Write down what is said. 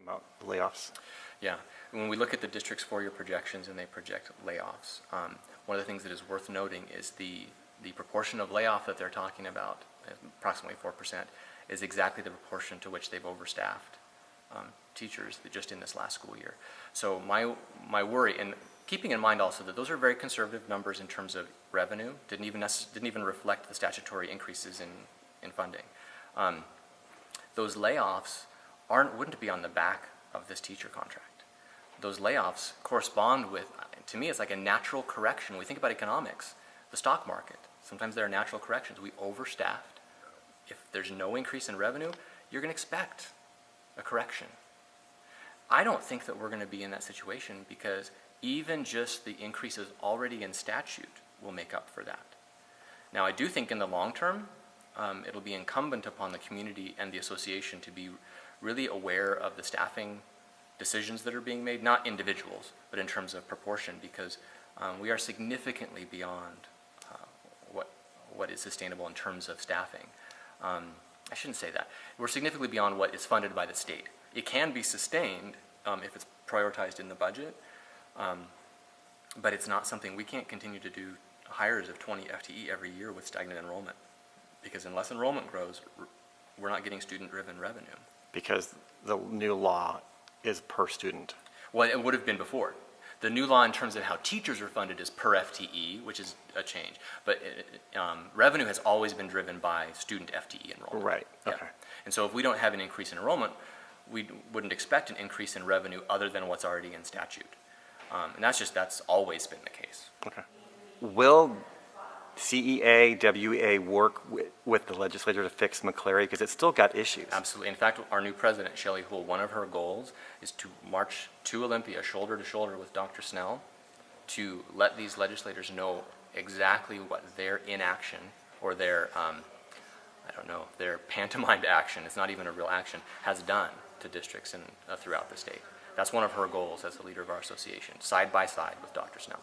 About the layoffs. Yeah, when we look at the district's 4-year projections and they project layoffs, one of the things that is worth noting is the proportion of layoff that they're talking about, approximately 4%, is exactly the proportion to which they've overstaffed teachers just in this last school year. So my worry, and keeping in mind also that those are very conservative numbers in terms of revenue, didn't even reflect the statutory increases in funding. Those layoffs wouldn't be on the back of this teacher contract. Those layoffs correspond with, to me, it's like a natural correction. We think about economics, the stock market. Sometimes there are natural corrections. We overstaffed. If there's no increase in revenue, you're going to expect a correction. I don't think that we're going to be in that situation because even just the increases already in statute will make up for that. Now, I do think in the long term, it'll be incumbent upon the community and the association to be really aware of the staffing decisions that are being made, not individuals, but in terms of proportion, because we are significantly beyond what is sustainable in terms of staffing. I shouldn't say that. We're significantly beyond what is funded by the state. It can be sustained if it's prioritized in the budget, but it's not something we can't continue to do hires of 20 FTE every year with stagnant enrollment, because unless enrollment grows, we're not getting student-driven revenue. Because the new law is per student. Well, it would have been before. The new law in terms of how teachers are funded is per FTE, which is a change. But revenue has always been driven by student FTE enrollment. Right, okay. Yeah. And so if we don't have an increase in enrollment, we wouldn't expect an increase in revenue other than what's already in statute. And that's always been the case. Okay. Will CEA, WEA work with the legislature to fix McCleary? Because it's still got issues. Absolutely. In fact, our new president, Shelley Houle, one of her goals is to march to Olympia shoulder to shoulder with Dr. Snell to let these legislators know exactly what their inaction or their, their pantomimed action, it's not even a real action, has done to districts throughout the state. That's one of her goals as the leader of our association, side by side with Dr. Snell.